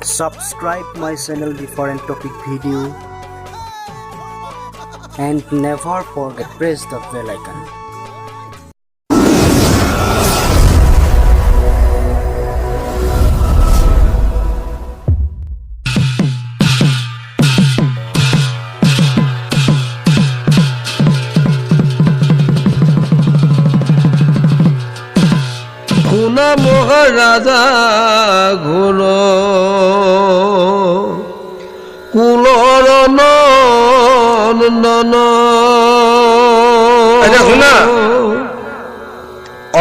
Subscribe my channel different topic video and never forget press the bell icon. খুনা মহারাজা ঘোর কুলৰ নন্দন শুনা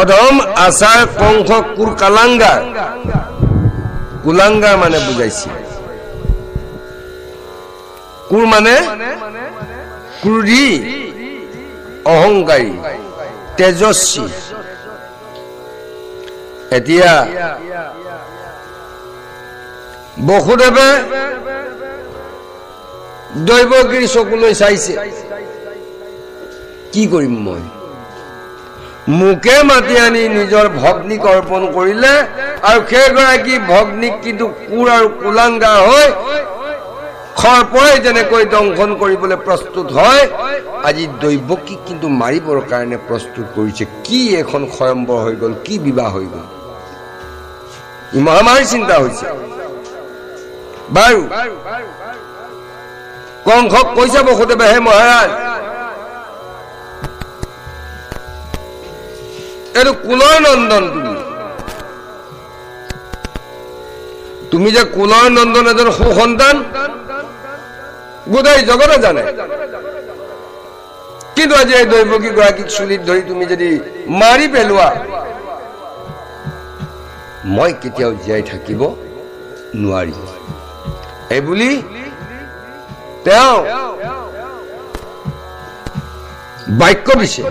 অধম আচাৰ কংস কুৰ কালাংগা কুলাংগা মানে বুজাইছে কুৰ মানে ক্ৰোধী অহংকাৰী তেজস্বী এতিয়া বসুদেৱে দৈৱকীৰ চকুলৈ চাইছে কি কৰিম মই মুকে মাতি আনি নিজৰ ভগ্নীক অৰ্পণ কৰিলে আৰু সেইগৰাকী ভগ্নীক কিন্তু কুৰ আৰু কুলাংগা হৈ খৰপৰাই যেনেকৈ দংশন কৰিবলৈ প্ৰস্তুত হয় আজি দৈৱকীক কিন্তু মাৰিবৰ কাৰণে প্ৰস্তুত কৰিছে কি এখন স্বয়ম্বৰ হৈ গ'ল কি বিবাহ হৈ গ'ল মহামাৰী চিন্তা হৈছে বাৰু কংসক কৈছে বসুদেৱে হে মহাৰাজ এইটো কুলৰ নন্দন তুমি যে কুলৰ নন্দন এজন সুসন্তান গোটেই জগতে জানে কিন্তু আজি এই দৈৱকী গৰাকীক চুলিত ধৰি তুমি যদি মাৰি পেলোৱা মই কেতিয়াও জীয়াই থাকিব নোৱাৰি এইবুলি তেওঁ বাক্য দিছে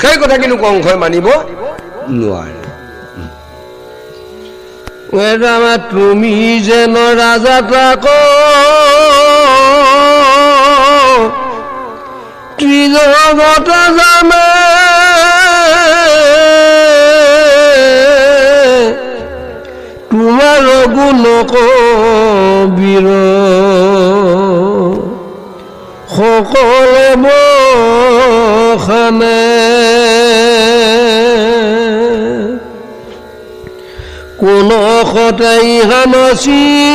সেই কথা কিন্তু কংসই মানিব নোৱাৰে তুমি যেন ৰাজা তাক ত্ৰিজগত জানে তোমাৰ গুণক বীৰ সকলে বখানে কোন সতাই হানচিন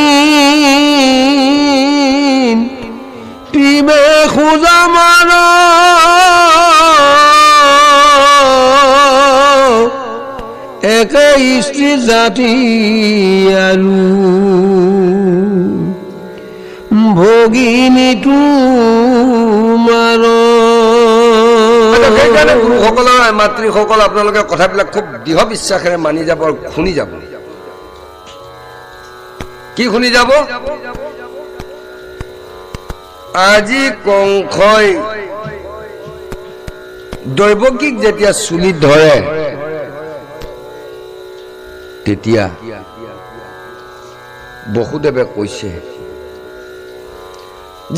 তিবে খোজা মাৰ একে স্ত্ৰী জাতি আৰু ভগিনী তোমাৰ গুৰুসকলৰ মাতৃসকল আপোনালোকে কথাবিলাক খুব দৃঢ় বিশ্বাসেৰে মানি যাব আৰু শুনি যাব কি শুনি যাব আজি কংসই দৈৱকীক যেতিয়া চুলিত ধৰে তেতিয়া বসুদেৱে কৈছে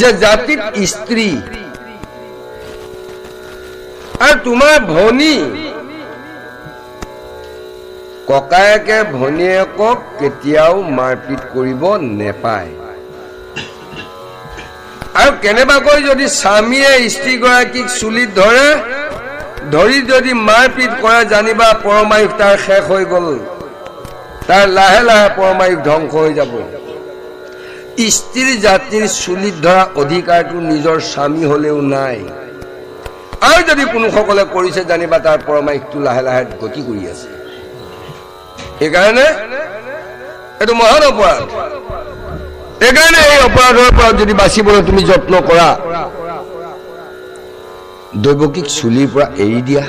যে জাতিত স্ত্ৰী আৰু তোমাৰ ভনী ককায়েকে ভনীয়েকক কেতিয়াও মাৰপিট কৰিব নেপায় আৰু কেনেবাকৈ যদি স্বামীয়ে স্ত্ৰীগৰাকীক চুলিত ধৰি যদি মাৰপিট কৰে জানিবা পৰমায়ুস তাৰ শেষ হৈ গ'ল তাৰ লাহে লাহে পৰমায়ুস ধ্বংস হৈ যাব স্ত্ৰী জাতিৰ চুলিত ধৰা অধিকাৰটো নিজৰ স্বামী হলেও নাই আৰু যদি কোনোসকলে কৰিছে জানিবা তাৰ পৰমায়ুসটো লাহে লাহে গতি কৰি আছে এইকাৰণে এইটো মহান অপৰাধ এইকাৰণে এই অপৰাধৰ পৰা যদি বাচিবলৈ তুমি যত্ন কৰা দৈৱকীক চুলিৰ পৰা এৰি দিয়া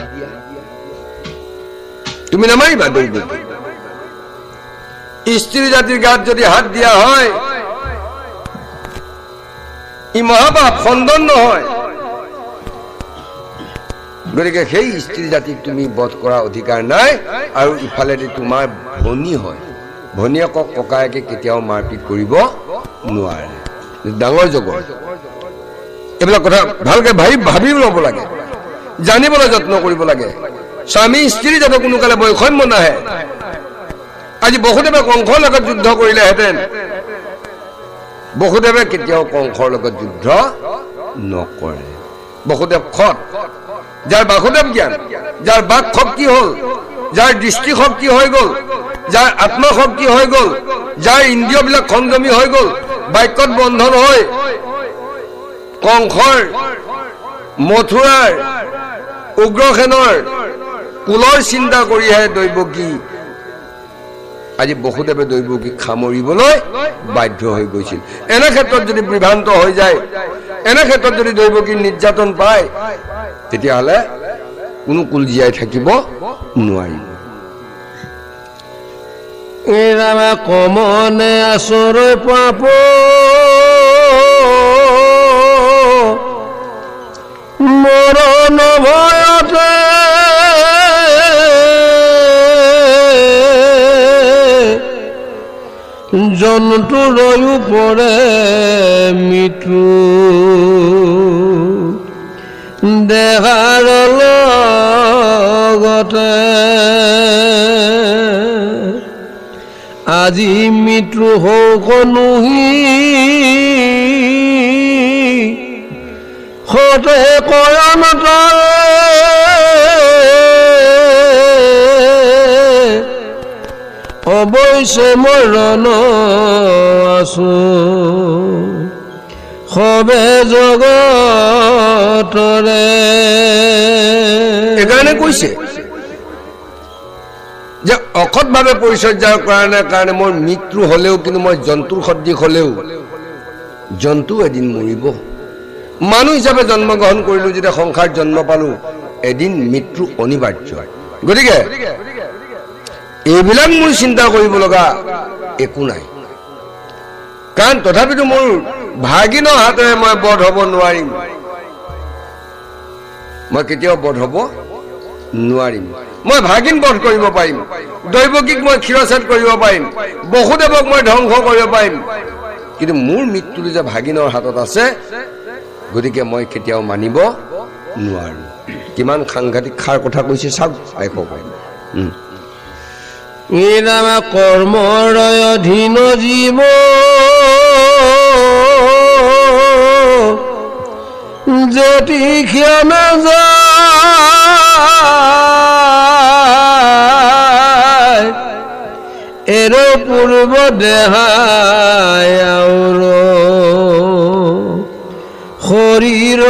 তুমি নামাৰিবা দৈৱকীক স্ত্ৰী জাতিৰ গাত যদি হাত দিয়া হয় ই মহাপাপ খণ্ডন নহয় গতিকে সেই স্ত্ৰী জাতিক তুমি বধ কৰা অধিকাৰ নাই আৰু ইফালেদি তোমাৰ ভনী হয় ভনীয়েকক ককায়েকে কেতিয়াও মাৰপিট কৰিব নোৱাৰে ডাঙৰ জগত এইবিলাক কথা ভালকে ভাবি ল'ব লাগে জানিবলৈ যত্ন কৰিব লাগে স্বামী স্ত্ৰী যাতে কোনো কালে বৈষম্য নাহে আজি বসুদেৱে কংসৰ লগত যুদ্ধ কৰিলেহেঁতেন বসুদেৱে কেতিয়াও কংসৰ লগত যুদ্ধ নকৰে বসুদেৱ খত যাৰ বাসুদেৱ জ্ঞান যাৰ বাক শক্তি হ'ল যাৰ দৃষ্টি শক্তি হৈ গ'ল যাৰ আত্মশক্তি হৈ গ'ল যাৰ ইন্দ্ৰিয়বিলাক সংযমী হৈ গ'ল বাক্যত বন্ধন হৈ কংসৰ মথুৰাৰ উগ্ৰসেনৰ কুলৰ চিন্তা কৰিহে দৈৱকী আজি বসুদেৱে দৈৱকীক সামৰিবলৈ বাধ্য হৈ গৈছিল এনে ক্ষেত্ৰত যদি বিভ্ৰান্ত হৈ যায় এনে ক্ষেত্ৰত যদি দৈৱকীৰ নিৰ্যাতন পায় তেতিয়াহ'লে কোনো কুল জীয়াই থাকিব নোৱাৰিব এৰামা কমনে আচৰৈ পাপ মৰণ ভয়তে জন্তু ৰয়ো পৰে মৃত্যু দেহাৰ লগতে আজি মৃত্যু হওক নুহি সতে কয়ন অৱশ্যে মৰণ আছো সবে জগতৰে এইকাৰণে কৈছে যে অসৎভাৱে পৰিচৰ্যাৰ কাৰণে মোৰ মৃত্যু হলেও কিন্তু মই জন্তুৰ সদৃশ হলেও জন্তু এদিন মৰিব মানুহ হিচাপে জন্মগ্ৰহণ কৰিলো যেতিয়া সংসাৰ জন্ম পালো এদিন মৃত্যু অনিবাৰ্য গতিকে এইবিলাক মোৰ চিন্তা কৰিব লগা একো নাই কাৰণ তথাপিতো মোৰ ভাগিনৰ হাতেৰে মই বধ হ'ব নোৱাৰিম মই কেতিয়াও বধ হ'ব নোৱাৰিম মই ভাগিন বধ কৰিব পাৰিম দৈৱকীক মই ক্ষীৰচ্ছেদ কৰিব পাৰিম বসুদেৱক মই ধ্বংস কৰিব পাৰিম কিন্তু মোৰ মৃত্যুটো যে ভাগিনৰ হাতত আছে গতিকে মই কেতিয়াও মানিব নোৱাৰো কিমান সাংঘাতিক খাৰ কথা কৈছে চাওক এৰামা কৰ্মৰয় অধীন জীৱ যদি ক্ষমা যায় এৰ পূৰ্ব দেহায় আউৰ শৰীৰ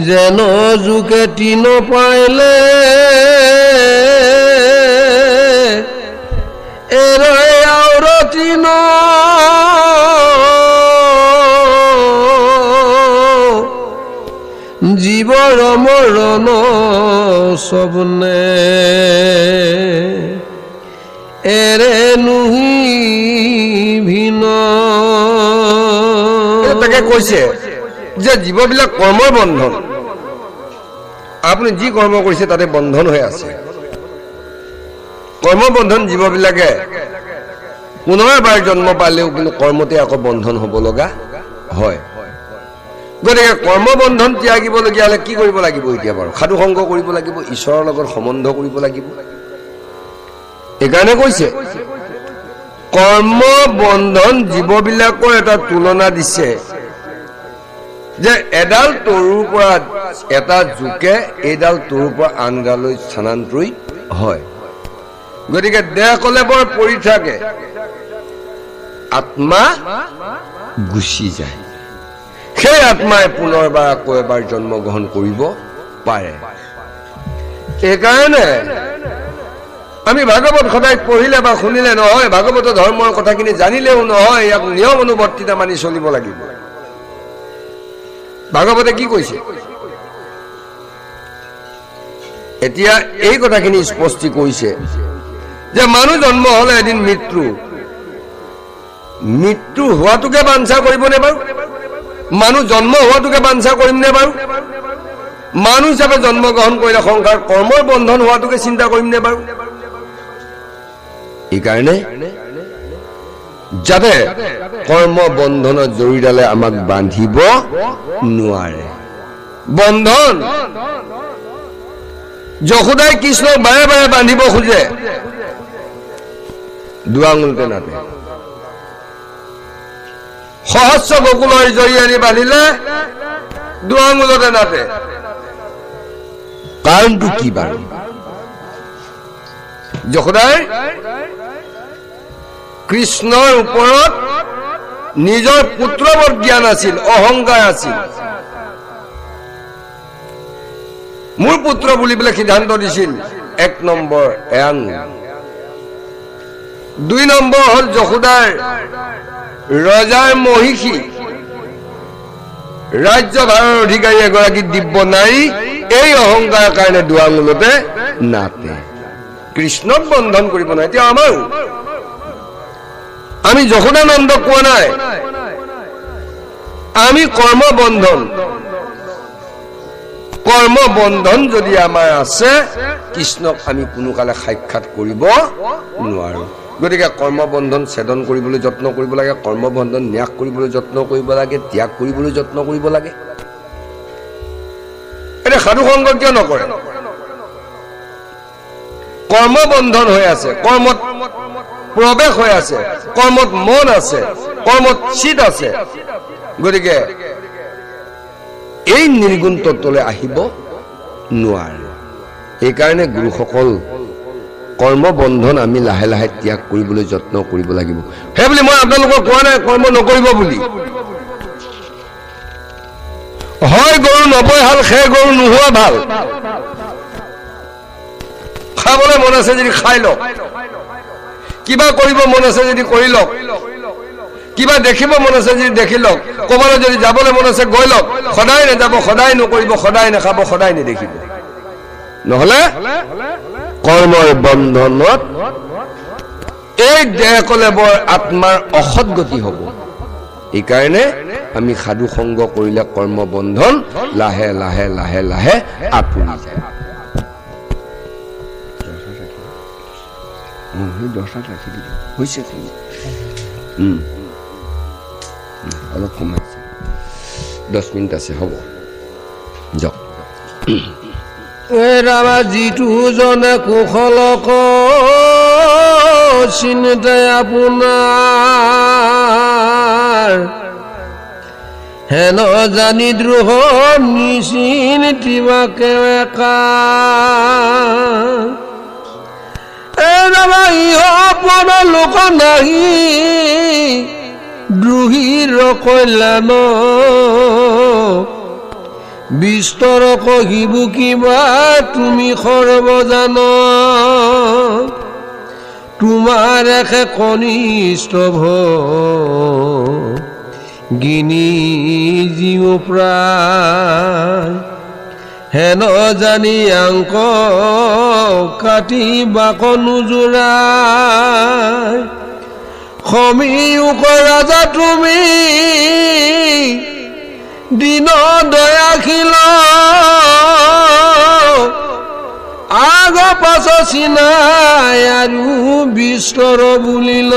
যেন জোকে তিন পাইলে এৰে আউৰ তিন জীৱৰ মৰণ সবনে এৰে নুহি ভিন তাকে কৈছে যে জীৱবিলাক কৰ্মৰ বন্ধন আপুনি যি কৰ্ম কৰিছে তাতে বন্ধন হৈ আছে কৰ্মবন্ধন জীৱবিলাকে পুনৰ এবাৰ জন্ম পালেও কিন্তু কৰ্মতে আকৌ বন্ধন হ'ব লগা হয় গতিকে কৰ্মবন্ধন ত্যাগিবলগীয়া হ'লে কি কৰিব লাগিব এতিয়া বাৰু সাধু সংগ কৰিব লাগিব ঈশ্বৰৰ লগত সম্বন্ধ কৰিব লাগিব এইকাৰণে কৈছে কৰ্মবন্ধন জীৱবিলাকৰ এটা তুলনা দিছে যে এডাল তৰুৰ পৰা এটা জোকে এইডাল তৰুৰ পৰা আনডাললৈ স্থানান্তৰিত হয় গতিকে দেহ কলেবৰ পৰি থাকে আত্মা গুচি যায় সেই আত্মাই পুনৰবাৰ আকৌ এবাৰ জন্মগ্ৰহণ কৰিব পাৰে এইকাৰণে আমি ভাগৱত সদায় পঢ়িলে বা শুনিলে নহয় ভাগৱত ধৰ্মৰ কথাখিনি জানিলেও নহয় ইয়াক নিয়ম অনুবৰ্তিতা মানি চলিব লাগিব ভাগৱতে কি কৈছে এতিয়া এই কথাখিনি স্পষ্ট কৰিছে যে মানুহ জন্ম হলে এদিন মৃত্যু হোৱাটোকে বাঞ্ছা কৰিবনে বাৰু মানুহ জন্ম হোৱাটোকে বাঞ্ছা কৰিম নে বাৰু মানুহ হিচাপে জন্মগ্ৰহণ কৰিলে সংসাৰ কৰ্মৰ বন্ধন হোৱাটোকে চিন্তা কৰিম নে বাৰু এইকাৰণে যাতে কৰ্ম বন্ধনৰ জৰিডালে আমাক বান্ধিব নোৱাৰে বন্ধন যশোদাই কৃষ্ণক বাৰে বাৰে বান্ধিব খোজে, দুআঙুলতে নাতে। সহস্ৰ গকুলৰ জৰি আনি বান্ধিলে দুআঙুলতে নাতে। কাৰণটো কি বাৰু? যশোদাই কৃষ্ণৰ ওপৰত নিজৰ পুত্ৰবধ জ্ঞান আছিল, অহংকাৰ আছিল। মোৰ পুত্ৰ বুলি পেলাই সিদ্ধান্ত দিছিল। 1 নম্বৰ এয়াঙুল। 2 নম্বৰ হল যশোদাৰ ৰজাৰ মহিষী, ৰাজ্যভাৰৰ অধিকাৰী এগৰাকী দিব্য নাৰী। এই অহংকাৰৰ কাৰণে দুআঙুলতে নাতে। কৃষ্ণক বন্ধন কৰিব নাই। এতিয়া আমাৰো আমি যশোদানন্দক কোৱা নাই, আমি কৰ্মবন্ধন। কৰ্মবন্ধন যদি আমাৰ আছে, কৃষ্ণক আমি কোনো কালে সাক্ষাৎ কৰিব নোৱাৰো। গতিকে কৰ্মবন্ধন ছেদন কৰিবলৈ যত্ন কৰিব লাগে, কৰ্মবন্ধন ন্যাস কৰিবলৈ যত্ন কৰিব লাগে, ত্যাগ কৰিবলৈ যত্ন কৰিব লাগে। এতিয়া সাধু সংগ কিয় নকৰে? কৰ্মবন্ধন হৈ আছে, কৰ্মত প্ৰৱেশ হৈ আছে, কৰ্মত মন আছে, কৰ্মত চিত আছে। গতিকে এই নিৰ্গুণ তত্ত্বলৈ আহিব নোৱাৰে। এইকাৰণে গুৰুসকল কৰ্মবন্ধন আমি লাহে লাহে ত্যাগ কৰিবলৈ যত্ন কৰিব লাগিব। সেইবুলি মই আপোনালোকক কোৱা নাই কৰ্ম নকৰিব বুলি। হয় গৰু 90 হাল, সেই গৰু নোহোৱা ভাল। খাবলৈ মন আছে যদি খাই লওক, কিবা কৰিব মন আছে যদি কৰি লওক, কিবা দেখিব মন আছে যদি দেখি লওক, ক'ৰবালৈ যদি যাবলৈ মন আছে গৈ লওক। সদায় নাযাব, সদায় নকৰিব, সদায় নাখাব, সদায় নেদেখিব। নহলে কৰ্মৰ বন্ধনত এই দেহ কলেবৰ আত্মাৰ অসৎ গতি হ'ব। এইকাৰণে আমি সাধু সংগ কৰিলে কৰ্মবন্ধন লাহে লাহে লাহে লাহে আঁতৰি যায়। অলপ কমাইছে, 10 মিনিট আছে, হ'ব যাওক। ৰামা যিটো জনে কুশলক চিন্তাই আপোনাৰ, হেন জানি দ্ৰোহ নিচিন্তিবাকে একা। ইহপন লোক নাহি দ্ৰোহীৰ কল্যাণ, বিস্তৰ কহিব কিবা তুমি সৰ্বজান। তোমাৰ একে কনিষ্ঠ গিনি জীৱ প্ৰায়, হেন জানি আংক কাটি বাক নোজোৰাই। সমীউক ৰাজা তুমি দিন দয়াশীল, আগ পাছ চিনাই আৰু বিস্তৰ বুলিল।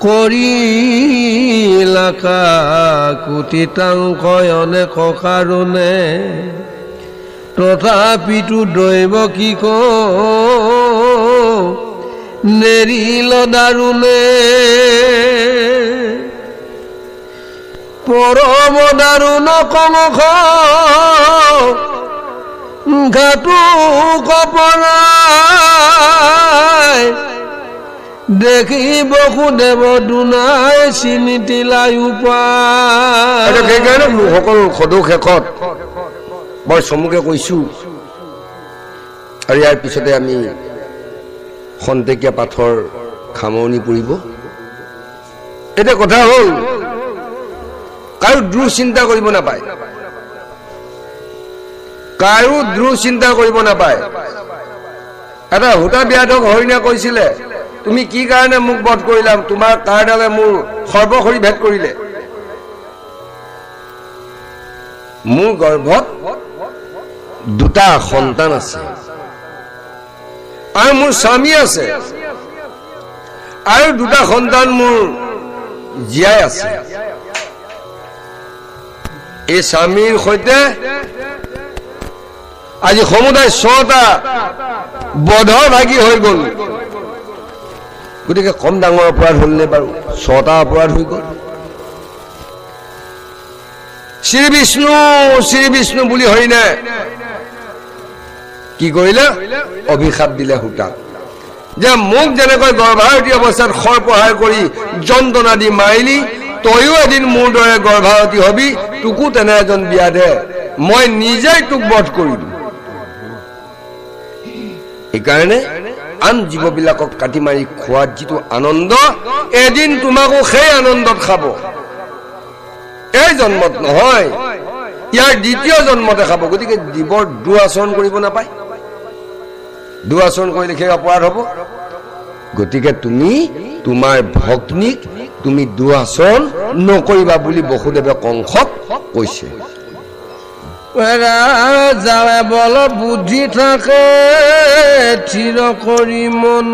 কৰিলা কাকুতিতাংক অনেক কাৰণে, তথাপিতো দৈৱ কি ক নেৰিল দাৰুণে। পৰম দাৰুণ কংস ঘাটু কপৰাই, দেখি বসুদেৱ দুনাই চিনিতিলাই উপায়। সেইকাৰণে লোকসকল সদৌ শেষত বৰ চমুকে কৈছো, আৰু ইয়াৰ পিছতে আমি খন্তেকীয়া পাঠৰ সামৰণি পৰিব। এতিয়া কথা হ'ল, কাৰো দ্ৰোহ চিন্তা কৰিব নাপায়, কাৰো দ্ৰোহ চিন্তা কৰিব নাপায়। এটা হোতা ব্যাধক হৰিণে কৈছিলে, তুমি কি কাৰণে মোক বধ কৰিলা? তোমাৰ কাঁড়ডালে মোৰ সৰ্বশৰী ভেদ কৰিলে। মোৰ গৰ্ভত 2টা সন্তান আছে, আৰু মোৰ স্বামী আছে, আৰু 2টা সন্তান মোৰ জীয়াই আছে। এই স্বামীৰ সৈতে আজি সমুদায় 6টা বধৰ ভাগি হৈ গ'ল গতিকে কম ডাঙৰ অপৰাধ হ'লনে বাৰু 6টা অপৰাধ হৈ গ'ল শ্ৰী বিষ্ণু বুলি হৰিণে কি কৰিলে অভিশাপ দিলে সূতাক যে মোক যেনেকৈ গৰ্ভাৱতী অৱস্থাত সৰ্পহাৰ কৰি যন্ত্ৰণা দি মাৰিলি তয়ো এদিন মোৰ দৰে গৰ্ভাৱতী হবি তোকো তেনে এজন বিয়া দে মই নিজেই তোক বধ কৰিম এইকাৰণে আন জীৱবিলাকক কাটি মাৰি খোৱাত যিটো আনন্দ এদিন তোমাকো সেই আনন্দত খাব এই জন্মত নহয় ইয়াৰ দ্বিতীয় জন্মতে খাব গতিকে জীৱৰ দুআচৰণ কৰিব নাপায় দুআচৰণ কৰিলে সেই অপৰাধ হ'ব গতিকে তুমি তোমাৰ ভগ্নীক তুমি দুআচৰণ নকৰিবা বুলি বসুদেৱে কংসক কৈছে যাৱে বল বুদ্ধি থাকে থিৰ কৰি মন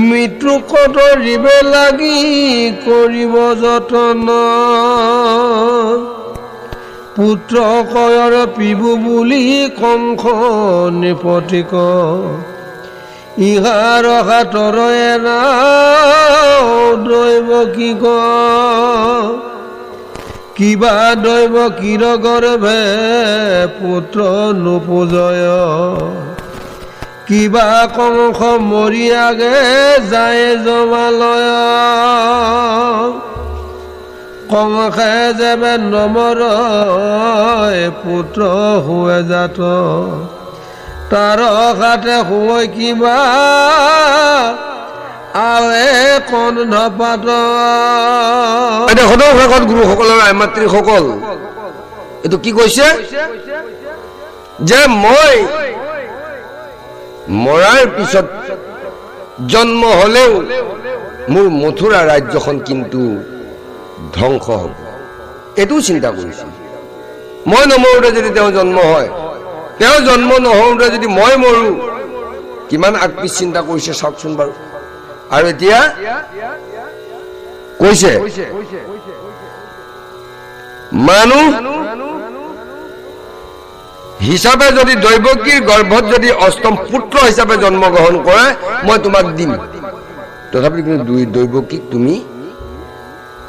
মৃত্যু কতৰিবে লাগি কৰিব যতন পুত্ৰ কয়ৰ পিবু বুলি কংস নিপতিক ইহাৰ হাতৰ এৰা দৈৱ কি কিবা দৈৱ কিৰ গৰ্ভে পুত্ৰ নোপোজয় কিবা কংস মৰি আগে যায় জমালয় কংসে যেবে নমৰ পুত্ৰ হুৱে জাত তাৰ হাতে হুৱে কিবা আৱে কন্ধ পাত এতিয়া সদৌ ভাগত গুৰুসকলৰ আইমাতৃসকল এইটো কি কৈছে যে মই মৰাৰ পিছত জন্ম হলেও মোৰ মথুৰা ৰাজ্যখন কিন্তু ধ্বংস হ'ব এইটো চিন্তা কৰিছে মই নমৰোতে যদি তেওঁ জন্ম হয় তেওঁ জন্ম নহওঁতে যদি মই মৰো কিমান আগপিছ চিন্তা কৰিছে চাওকচোন বাৰু আৰু এতিয়া কৈছে মানুহ হিচাপে যদি দৈৱকীৰ গৰ্ভত যদি অষ্টম পুত্ৰ হিচাপে জন্মগ্ৰহণ কৰে মই তোমাক দিম তথাপি কিন্তু দৈৱকীক তুমি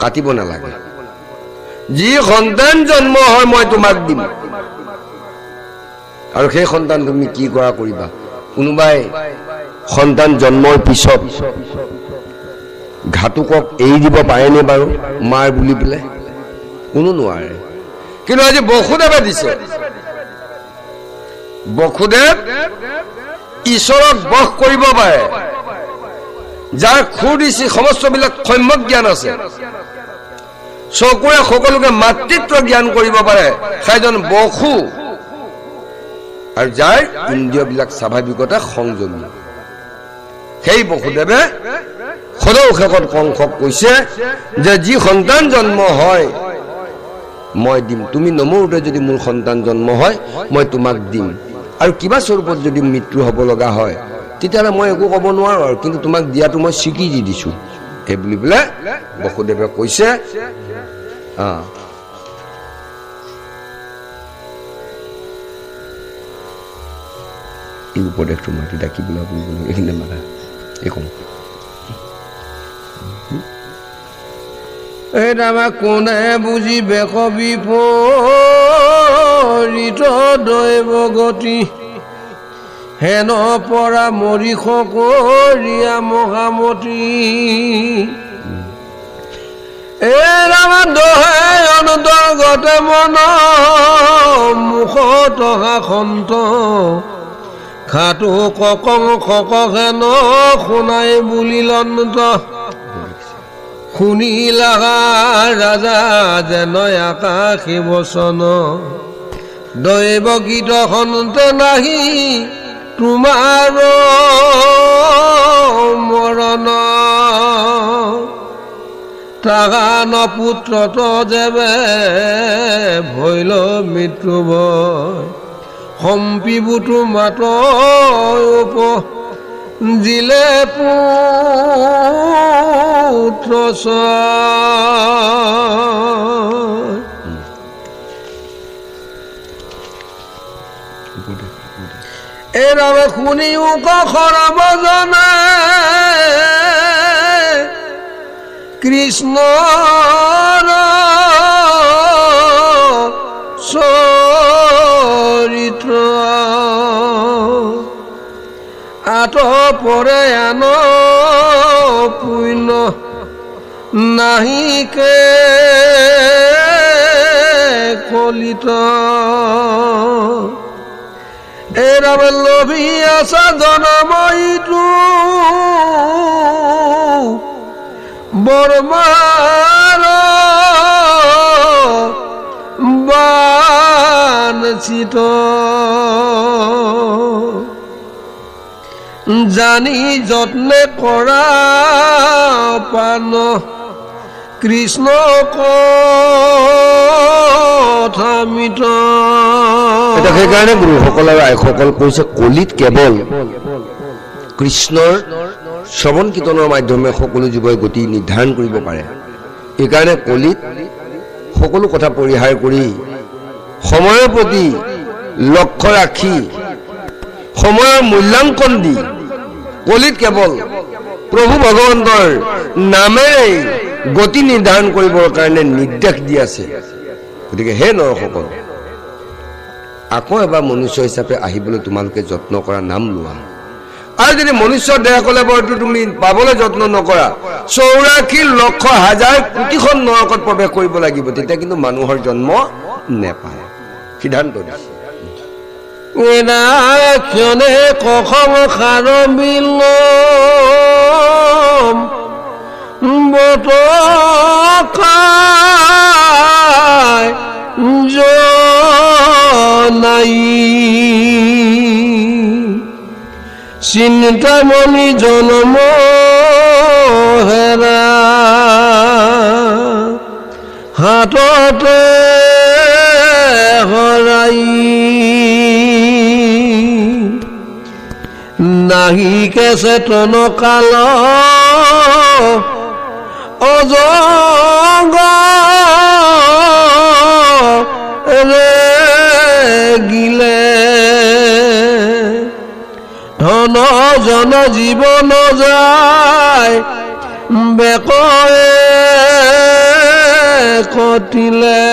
কাটিব নালাগে যি সন্তান জন্ম হয় মই তোমাক দিম আৰু সেই সন্তান তুমি কি কৰা কৰিবা কোনোবাই সন্তান জন্মৰ পিছত ঘাতুকক এৰি দিব পাৰেনে বাৰু মাৰ বুলি পেলাই কোনো নোৱাৰে কিন্তু আজি বসুদেৱে দিছে বসুদেৱ ঈশ্বৰক বশ কৰিব পাৰে যাৰ খুৰ দিছি সমস্তবিলাক সম্যক জ্ঞান আছে চকুৰে সকলোকে মাতৃত্ব জ্ঞান কৰিব পাৰে সেইজন বসু আৰু যাৰ ইন্দ্ৰিয়বিলাক স্বাভাৱিকতে সংযমী সেই বসুদেৱে সদৌ শেষত কংসক কৈছে যে যি সন্তান জন্ম হয় মই দিম তুমি নমৰোতে যদি মোৰ সন্তান জন্ম হয় মই তোমাক দিম আৰু কিবা স্বৰূপত যদি মৃত্যু হ'ব লগা হয় তেতিয়াহ'লে মই একো ক'ব নোৱাৰো আৰু কিন্তু তোমাক দিয়াটো মই স্বীকৃতি দিছো এই বুলি পেলাই বসুদেৱে কৈছে এই উপদেশটো মাতি ডাকিবলৈ আপুনি এইখিনিতে মাতা একো এইটা কোনে বুজিবে কবি পৰিত দৈৱ গতি হেন পৰা মৰি সকৰিয়া মহামতি এৰাম দহে অনুদগতে মন মুখত অহা সন্ত খাটো ককং হেন শুনাই বুলিলন্ত শুনিলা ৰাজা যেন আকাশী বচন দৈৱ গীত সন্তে নাহি তোমাৰ মৰণ তাহান পুত্ৰত যেবে ভৈল মৃত্যু ভয় সম্পিবুতো মাত দিলে পুত্ৰ এৰাবে শুনিও কখৰব জনে কৃষ্ণৰ চৰিত্ৰ আত পৰে আন পুণ্য নাহিকে কলিত এৰাবে লভি আছা জনময়ীটো বৰমাৰ বাঞ্ছিত জানি যত্নে কৰা পান কৃষ্ণ কথামিত এটা সেইকাৰণে গুৰুসকল আৰু আইসকল কৈছে কলিত কেৱল কৃষ্ণৰ শ্ৰৱণ কীৰ্তনৰ মাধ্যমে সকলো জীৱই গতি নিৰ্ধাৰণ কৰিব পাৰে। এইকাৰণে কলিত সকলো কথা পৰিহাৰ কৰি সময়ৰ প্ৰতি লক্ষ্য ৰাখি সময়ৰ মূল্যাংকন দি কলিত কেৱল প্ৰভু ভগৱন্তৰ নামেৰেই গতি নিৰ্ধাৰণ কৰিবৰ কাৰণে নিৰ্দেশ দি আছে। গতিকে হে নৰসকল, আকৌ এবাৰ মনুষ্য হিচাপে আহিবলৈ তোমালোকে যত্ন কৰা, নাম লোৱা। আৰু যদি মনুষ্যৰ দেহ কলেবৰটো তুমি পাবলৈ যত্ন নকৰা, 84,00,000 কোটিখন নৰকত প্ৰৱেশ কৰিব লাগিব, তেতিয়া কিন্তু মানুহৰ জন্ম নেপায়। সিদ্ধান্ত দিছে ক্ষণে কখম খাৰ বিল বটকাই জনাই চিন্তামণি জনম হেৰা হাততে হৰাই নাহিকে চেতন কাল অজগ ৰে গিলে ধন জন জীৱন যায় বেকয়ে কটিলে।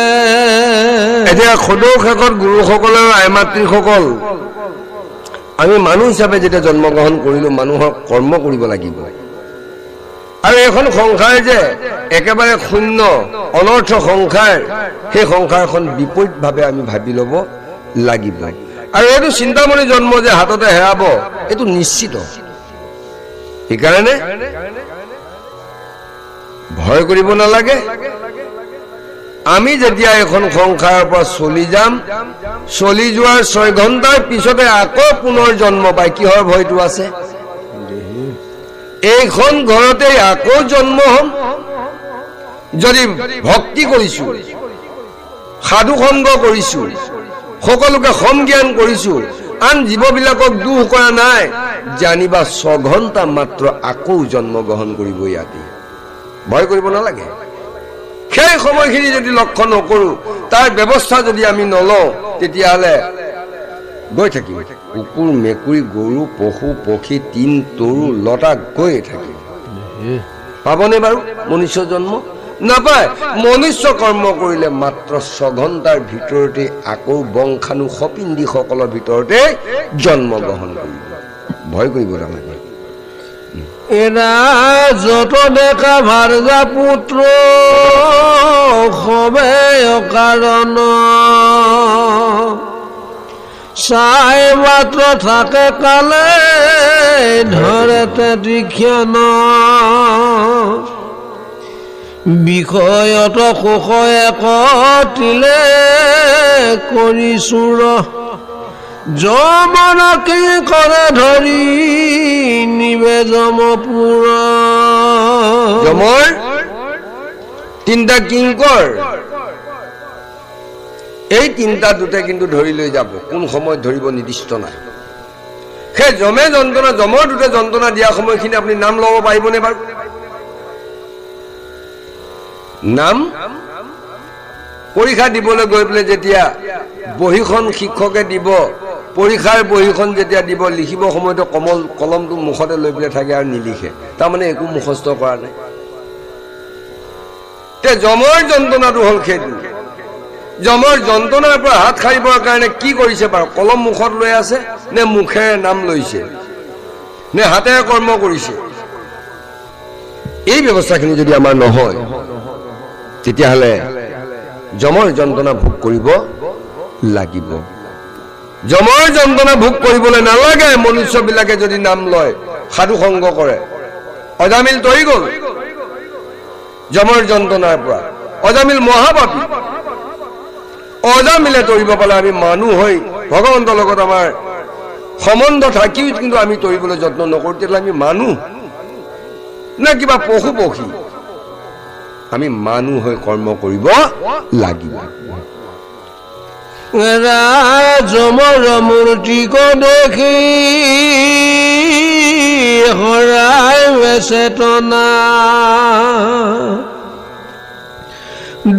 এতিয়া সদৌ শেষত গুৰুসকল আৰু আইমাতৃসকল, আমি মানুহ হিচাপে যেতিয়া জন্মগ্ৰহণ কৰিলো, মানুহৰ কৰ্ম কৰিব লাগিব। আৰু এইখন সংসাৰ যে একেবাৰে শূন্য অনৰ্থ সংসাৰ, সেই সংসাৰখন বিপৰীতভাৱে আমি ভাবি ল'ব লাগিব। আৰু এইটো চিন্তামণি জন্ম যে হাততে হেৰাব, এইটো নিশ্চিত। সেইকাৰণে ভয় কৰিব নালাগে। আমি যেতিয়া এখন সংসাৰৰ পৰা চলি যাম, চলি যোৱাৰ 6 ঘণ্টাৰ পিছতে আকৌ পুনৰ জন্ম পাই, কিহৰ ভয়টো আছে? এইখন ঘৰতে আকৌ জন্ম হম। যদি ভক্তি কৰিছো, সাধু সংগ কৰিছো, সকলোকে সমজ্ঞান কৰিছো, আন জীৱবিলাকক দুখ কৰা নাই, জানিবা 6 ঘণ্টা মাত্ৰ আকৌ জন্মগ্ৰহণ কৰিব ইয়াতে। ভয় কৰিব নালাগে। সেই সময়খিনি যদি লক্ষ্য নকৰো, তাৰ ব্যৱস্থা যদি আমি নলওঁ, তেতিয়াহ'লে গৈ থাকিম। কুকুৰ, মেকুৰী, গৰু, পশু, পক্ষী, তিন, তৰু, লতা গৈ থাকিম। পাবনে বাৰু মনুষ্য জন্ম? নাপায়। মনুষ্য কৰ্ম কৰিলে মাত্ৰ 6 ঘণ্টাৰ ভিতৰতে আকৌ বংশাণু সপিণ্ডীসকলৰ ভিতৰতে জন্মগ্ৰহণ কৰিব। ভয় কৰিব নালাগে। এৰা যত দেখা ভাৰ্যা পুত্ৰ সবে অকাৰণ চাই মাত্ৰ থাকে কালে ধৰেতে দীক্ষণ বিষয়ত সুখয়ে কটিলে কৰিছো যমন কি কৰে ধৰি নিবে যমপুৰ। যমৰ 3টা কিংকৰ, এই 3টা দুটে কিন্তু ধৰি লৈ যাব। কোন সময়ত ধৰিব নিৰ্দিষ্ট নাই। সেই যমে যন্ত্ৰণা যমৰ দুটা যন্ত্ৰণা দিয়া সময়খিনি আপুনি নাম ল'ব পাৰিবনে বাৰু? নাম পৰীক্ষা দিবলৈ গৈ পেলাই যেতিয়া বহীখন শিক্ষকে দিব, পৰীক্ষাৰ বহীখন যেতিয়া দিব, লিখিব সময়তো কলমটো মুখতে লৈ পেলাই থাকে আৰু নিলিখে, তাৰমানে একো মুখস্থ কৰা নাই। তে যমৰ যন্ত্ৰণাটো হ'ল সেইটো। যমৰ যন্ত্ৰণাৰ পৰা হাত সাৰিবৰ কাৰণে কি কৰিছে বাৰু? কলম মুখত লৈ আছে নে মুখেৰে নাম লৈছে নে হাতেৰে কৰ্ম কৰিছে? এই ব্যৱস্থাখিনি যদি আমাৰ নহয়, তেতিয়াহ'লে যমৰ যন্ত্ৰণা ভোগ কৰিব লাগিব। যমৰ যন্ত্ৰণা ভোগ কৰিবলৈ নালাগে মনুষ্যবিলাকে যদি নাম লয়, সাধু সংগ কৰে। অজামিল তৰি গ'ল যমৰ যন্ত্ৰণাৰ পৰা। অজামিল মহাপাপী। অজামিলে তৰিব পালে আমি মানুহ হৈ ভগৱন্তৰ লগত আমাৰ সম্বন্ধ থাকিও কিন্তু আমি তৰিবলৈ যত্ন নকৰোঁ, তেতিয়াহ'লে আমি মানুহ নে কিবা পশু পক্ষী? আমি মানুহ হৈ কৰ্ম কৰিব লাগিব। যমৰ মূৰ্তিক দেখি হৰাই চেতনা,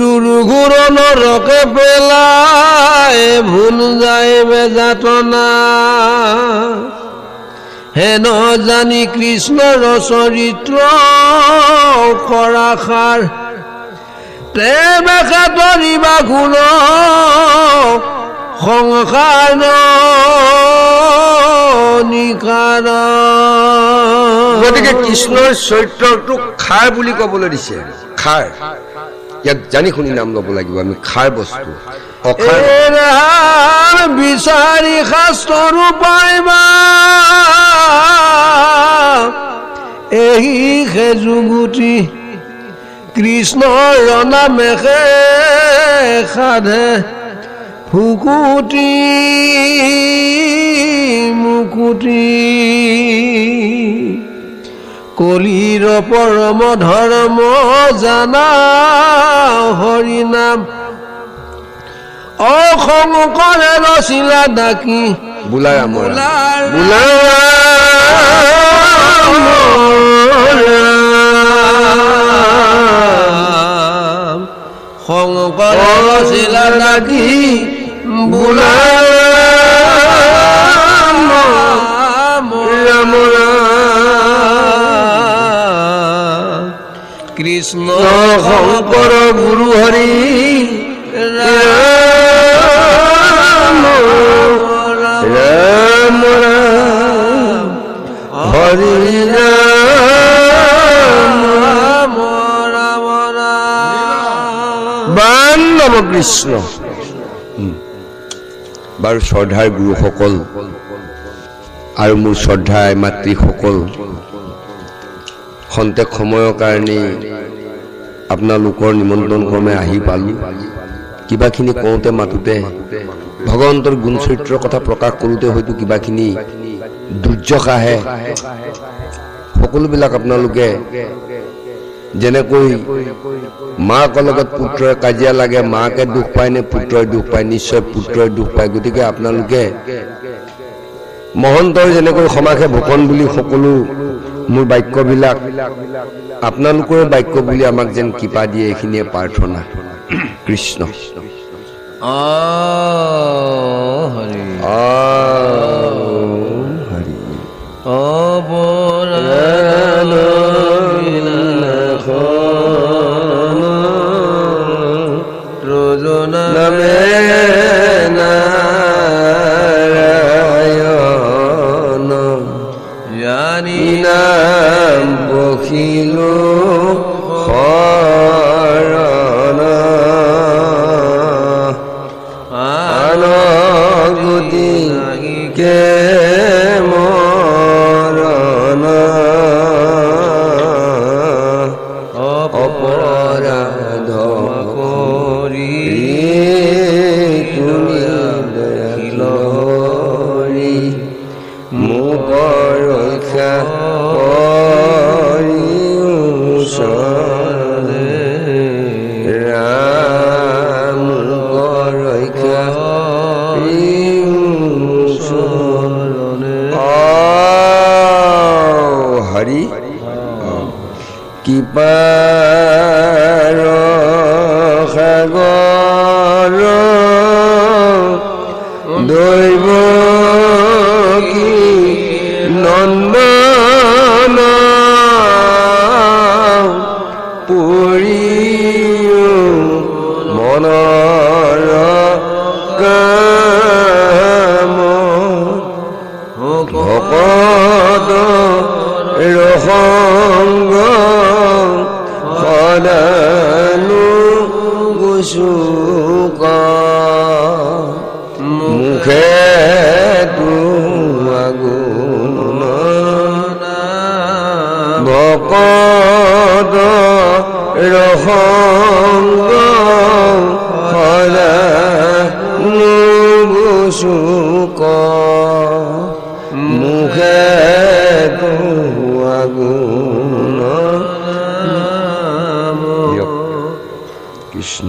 দুৰ্ঘুৰ নৰকে পেলাই ভুল যায় বেজাতনা, হেন জানি কৃষ্ণৰ চৰিত্ৰ কৰাষাৰ, তেবেকা তৰিবা গুণ সংসাৰ নিকাৰ। গতিকে কৃষ্ণৰ চৰিত্ৰটো খাৰ বুলি ক'বলৈ দিছে। খাৰ ইয়াত জানি শুনি নাম ল'ব লাগিব আমি। খাৰ বস্তু বিচাৰি শাস্ত্ৰৰো পাইবা, এই সেজুগুটি কৃষ্ণৰ নামেহে সাধে ফুকুটি মুকুটি, কলিৰ পৰম ধৰ্ম জানা হৰি নাম, অসংকৰে ৰচিলা ডাকি বোলাৰ শংকৰ ৰচিলা ডাকি বোলাৰ কৃষ্ণ শংকৰ গুৰু হৰি ৰাম ৰাম হৰি ৰাম ৰাম বান নম কৃষ্ণ। বাৰু শ্ৰদ্ধাৰ গুৰুসকল আৰু মোৰ শ্ৰদ্ধাৰ মাতৃসকল, খন্তেক সময়ৰ কাৰণে আপোনালোকৰ নিমন্ত্ৰণ ক্ৰমে আহি পালোঁ। কিবাখিনি কওঁতে মাতোতে ভগৱন্তৰ গুণ চৰিত্ৰৰ কথা প্ৰকাশ কৰোঁতে হয়তো কিবাখিনি দুৰ্যক আহে। সকলোবিলাক আপোনালোকে যেনেকৈ মাকৰ লগত পুত্ৰই কাজিয়া লাগে, মাকে দুখ পায় নে পুত্ৰই দুখ পায়? নিশ্চয় পুত্ৰই দুখ পায়। গতিকে আপোনালোকে মহন্তৰ যেনেকৈ সমাসে ভূষণ বুলি সকলো মোৰ বাক্যবিলাক আপোনালোকৰে বাক্য বুলি আমাক যেন কৃপা দিয়ে, এইখিনিয়ে প্ৰাৰ্থনা। কৃষ্ণ হৰি হৰি নামে নাৰায়ণ জানি নাম বখিলো শৰণ আন গতিকে মৰণ অপৰাধ কৰি তুমি দয়া দৈব কি নন্দন পুৰিও মনৰ কাম ভকত ৰসংগ সদানো গুচুক মুখে আগুণ ভকত ৰসংগ সদানো গুচুক মুখে আগুণ কৃষ্ণ